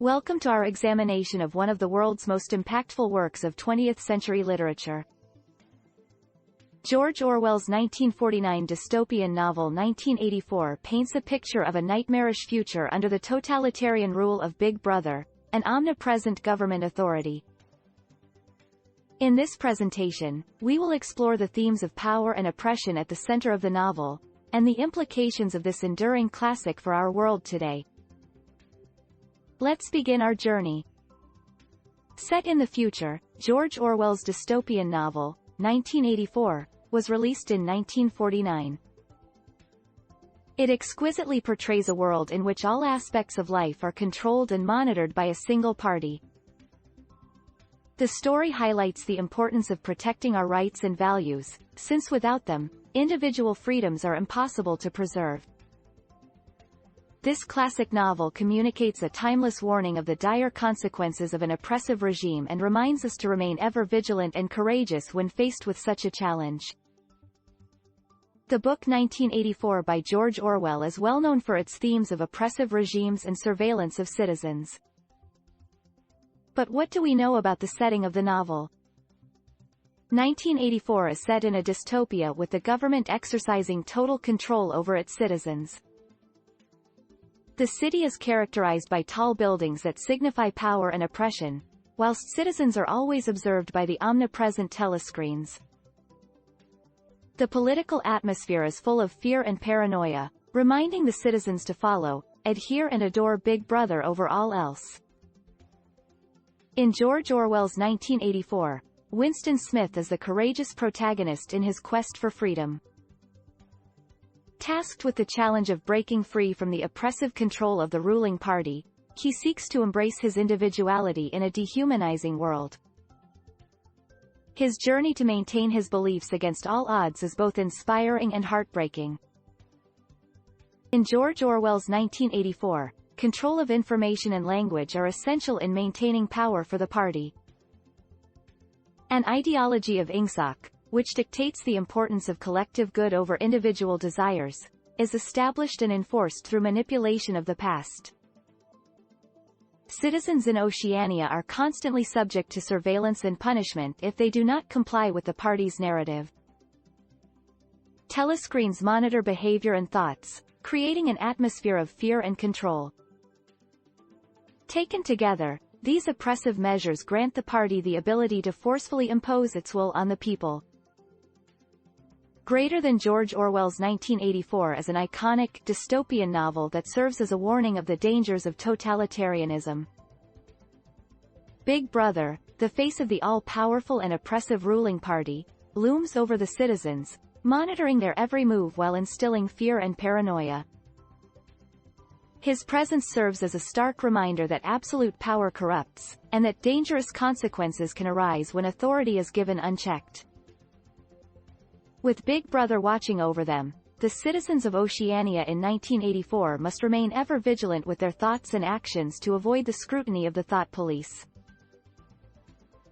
Welcome to our examination of one of the world's most impactful works of 20th-century literature. George Orwell's 1949 dystopian novel 1984 paints a picture of a nightmarish future under the totalitarian rule of Big Brother, an omnipresent government authority. In this presentation, we will explore the themes of power and oppression at the center of the novel, and the implications of this enduring classic for our world today. Let's begin our journey. Set in the future, George Orwell's dystopian novel, 1984, was released in 1949. It exquisitely portrays a world in which all aspects of life are controlled and monitored by a single party. The story highlights the importance of protecting our rights and values, since without them, individual freedoms are impossible to preserve. This classic novel communicates a timeless warning of the dire consequences of an oppressive regime and reminds us to remain ever vigilant and courageous when faced with such a challenge. The book 1984 by George Orwell is well known for its themes of oppressive regimes and surveillance of citizens. But what do we know about the setting of the novel? 1984 is set in a dystopia with the government exercising total control over its citizens. The city is characterized by tall buildings that signify power and oppression, whilst citizens are always observed by the omnipresent telescreens. The political atmosphere is full of fear and paranoia, reminding the citizens to follow, adhere and adore Big Brother over all else. In George Orwell's 1984, Winston Smith is the courageous protagonist in his quest for freedom. Tasked with the challenge of breaking free from the oppressive control of the ruling party, he seeks to embrace his individuality in a dehumanizing world. His journey to maintain his beliefs against all odds is both inspiring and heartbreaking. In George Orwell's 1984, control of information and language are essential in maintaining power for the party. An ideology of Ingsoc, which dictates the importance of collective good over individual desires, is established and enforced through manipulation of the past. Citizens in Oceania are constantly subject to surveillance and punishment if they do not comply with the party's narrative. Telescreens monitor behavior and thoughts, creating an atmosphere of fear and control. Taken together, these oppressive measures grant the party the ability to forcefully impose its will on the people. Greater Than George Orwell's 1984 is an iconic, dystopian novel that serves as a warning of the dangers of totalitarianism. Big Brother, the face of the all-powerful and oppressive ruling party, looms over the citizens, monitoring their every move while instilling fear and paranoia. His presence serves as a stark reminder that absolute power corrupts, and that dangerous consequences can arise when authority is given unchecked. With Big Brother watching over them, the citizens of Oceania in 1984 must remain ever vigilant with their thoughts and actions to avoid the scrutiny of the thought police.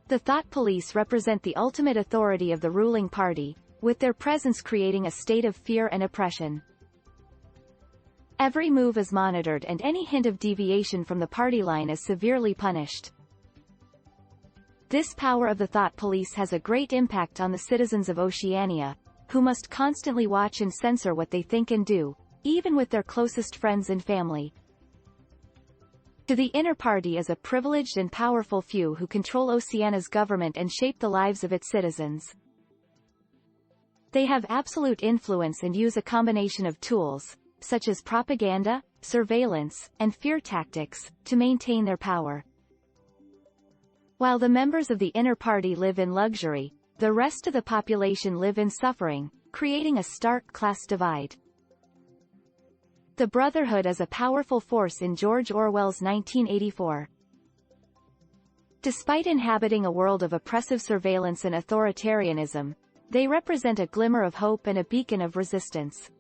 The thought police represent the ultimate authority of the ruling party, with their presence creating a state of fear and oppression. Every move is monitored and any hint of deviation from the party line is severely punished. This power of the thought police has a great impact on the citizens of Oceania, who must constantly watch and censor what they think and do, even with their closest friends and family. To the inner party is a privileged and powerful few who control Oceania's government and shape the lives of its citizens. They have absolute influence and use a combination of tools, such as propaganda, surveillance, and fear tactics, to maintain their power. While the members of the inner party live in luxury, the rest of the population live in suffering, creating a stark class divide. The Brotherhood is a powerful force in George Orwell's 1984. Despite inhabiting a world of oppressive surveillance and authoritarianism, they represent a glimmer of hope and a beacon of resistance.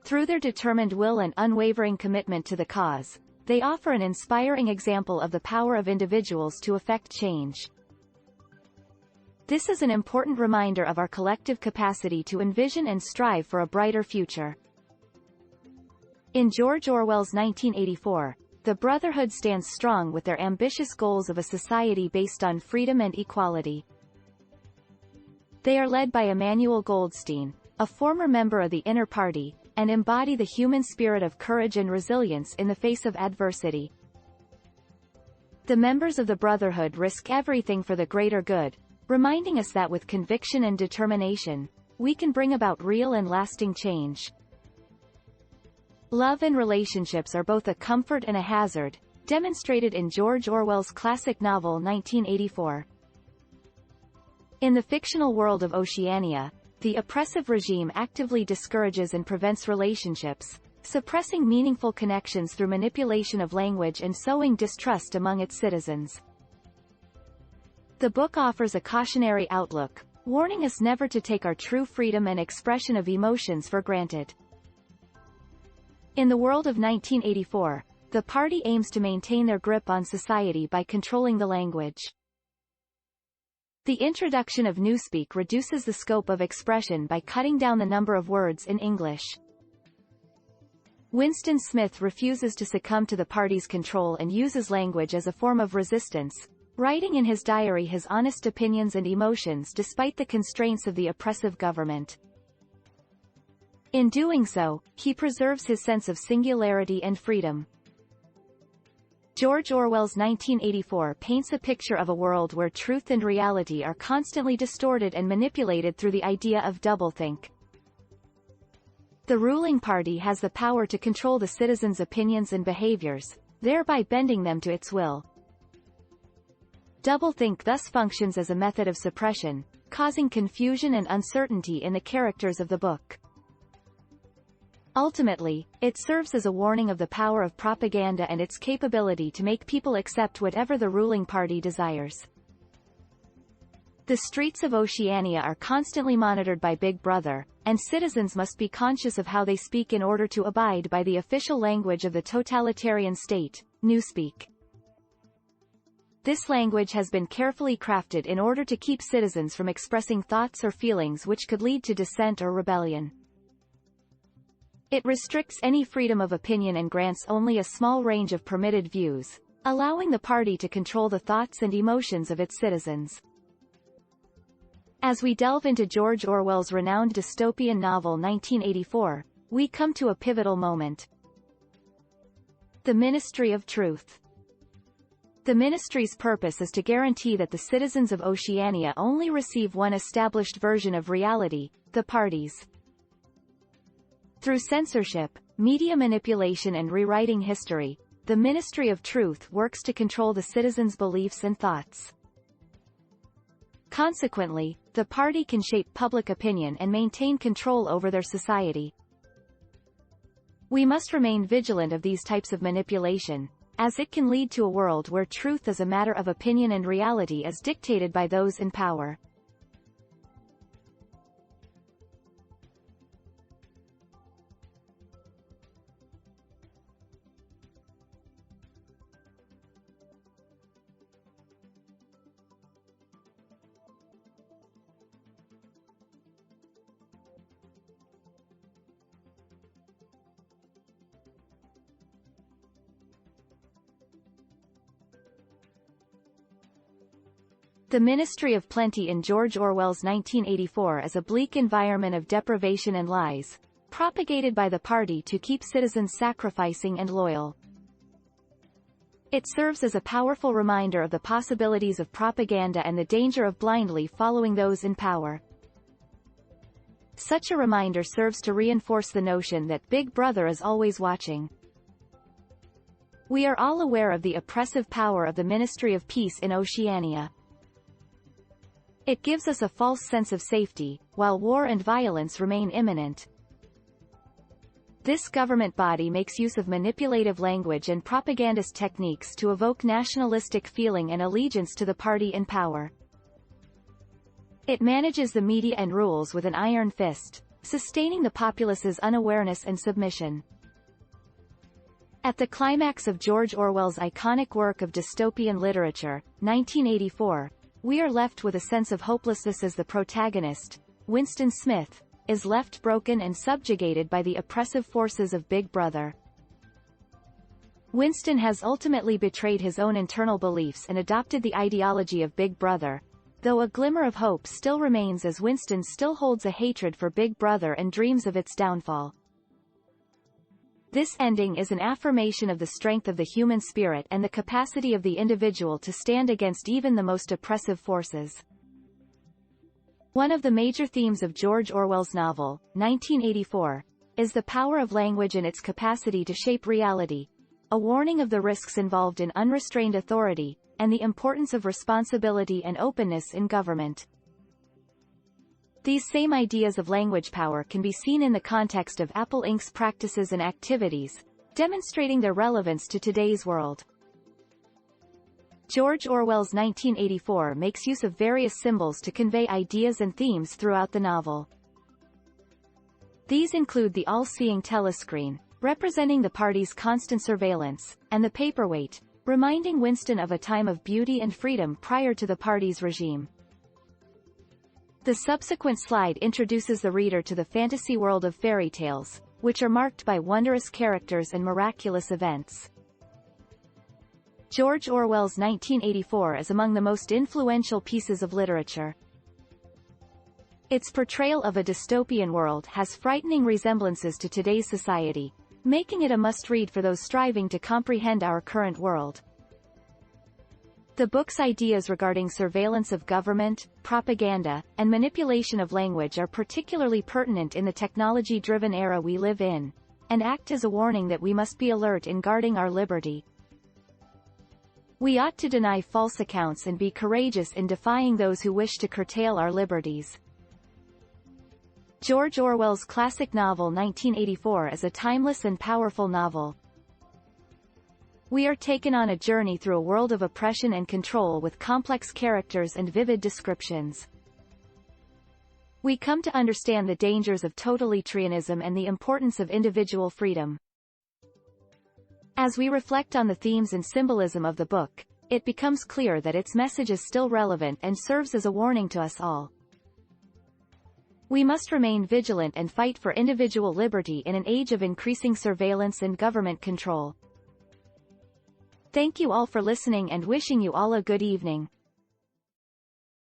Through their determined will and unwavering commitment to the cause, they offer an inspiring example of the power of individuals to effect change. This is an important reminder of our collective capacity to envision and strive for a brighter future. In George Orwell's 1984, the Brotherhood stands strong with their ambitious goals of a society based on freedom and equality. They are led by Emmanuel Goldstein, a former member of the Inner Party, and embody the human spirit of courage and resilience in the face of adversity. The members of the Brotherhood risk everything for the greater good, reminding us that with conviction and determination, we can bring about real and lasting change. Love and relationships are both a comfort and a hazard, demonstrated in George Orwell's classic novel 1984. In the fictional world of Oceania, the oppressive regime actively discourages and prevents relationships, suppressing meaningful connections through manipulation of language and sowing distrust among its citizens. The book offers a cautionary outlook, warning us never to take our true freedom and expression of emotions for granted. In the world of 1984, the party aims to maintain their grip on society by controlling the language. The introduction of newspeak reduces the scope of expression by cutting down the number of words in English. Winston Smith refuses to succumb to the party's control and uses language as a form of resistance, writing in his diary his honest opinions and emotions despite the constraints of the oppressive government. In doing so, he preserves his sense of singularity and freedom. George Orwell's 1984 paints a picture of a world where truth and reality are constantly distorted and manipulated through the idea of doublethink. The ruling party has the power to control the citizens' opinions and behaviors, thereby bending them to its will. Doublethink thus functions as a method of suppression, causing confusion and uncertainty in the characters of the book. Ultimately, it serves as a warning of the power of propaganda and its capability to make people accept whatever the ruling party desires. The streets of Oceania are constantly monitored by Big Brother, and citizens must be conscious of how they speak in order to abide by the official language of the totalitarian state, newspeak. This language has been carefully crafted in order to keep citizens from expressing thoughts or feelings which could lead to dissent or rebellion. It restricts any freedom of opinion and grants only a small range of permitted views, allowing the party to control the thoughts and emotions of its citizens. As we delve into George Orwell's renowned dystopian novel 1984, we come to a pivotal moment. The Ministry of Truth. The Ministry's purpose is to guarantee that the citizens of Oceania only receive one established version of reality, the party's. Through censorship, media manipulation and rewriting history, the Ministry of Truth works to control the citizens' beliefs and thoughts. Consequently, the party can shape public opinion and maintain control over their society. We must remain vigilant of these types of manipulation, as it can lead to a world where truth as a matter of opinion and reality is dictated by those in power. The Ministry of Plenty in George Orwell's 1984 is a bleak environment of deprivation and lies, propagated by the party to keep citizens sacrificing and loyal. It serves as a powerful reminder of the possibilities of propaganda and the danger of blindly following those in power. Such a reminder serves to reinforce the notion that Big Brother is always watching. We are all aware of the oppressive power of the Ministry of Peace in Oceania. It gives us a false sense of safety, while war and violence remain imminent. This government body makes use of manipulative language and propagandist techniques to evoke nationalistic feeling and allegiance to the party in power. It manages the media and rules with an iron fist, sustaining the populace's unawareness and submission. At the climax of George Orwell's iconic work of dystopian literature, 1984, we are left with a sense of hopelessness as the protagonist, Winston Smith, is left broken and subjugated by the oppressive forces of Big Brother. Winston has ultimately betrayed his own internal beliefs and adopted the ideology of Big Brother, though a glimmer of hope still remains as Winston still holds a hatred for Big Brother and dreams of its downfall. This ending is an affirmation of the strength of the human spirit and the capacity of the individual to stand against even the most oppressive forces. One of the major themes of George Orwell's novel, 1984, is the power of language and its capacity to shape reality, a warning of the risks involved in unrestrained authority, and the importance of responsibility and openness in government. These same ideas of language power can be seen in the context of Apple Inc.'s practices and activities, demonstrating their relevance to today's world. George Orwell's 1984 makes use of various symbols to convey ideas and themes throughout the novel. These include the all-seeing telescreen, representing the party's constant surveillance, and the paperweight, reminding Winston of a time of beauty and freedom prior to the party's regime. The subsequent slide introduces the reader to the fantasy world of fairy tales, which are marked by wondrous characters and miraculous events. George Orwell's 1984 is among the most influential pieces of literature. Its portrayal of a dystopian world has frightening resemblances to today's society, making it a must-read for those striving to comprehend our current world. The book's ideas regarding surveillance of government, propaganda, and manipulation of language are particularly pertinent in the technology-driven era we live in, and act as a warning that we must be alert in guarding our liberty. We ought to deny false accounts and be courageous in defying those who wish to curtail our liberties. George Orwell's classic novel 1984 is a timeless and powerful novel. We are taken on a journey through a world of oppression and control with complex characters and vivid descriptions. We come to understand the dangers of totalitarianism and the importance of individual freedom. As we reflect on the themes and symbolism of the book, it becomes clear that its message is still relevant and serves as a warning to us all. We must remain vigilant and fight for individual liberty in an age of increasing surveillance and government control. Thank you all for listening and wishing you all a good evening.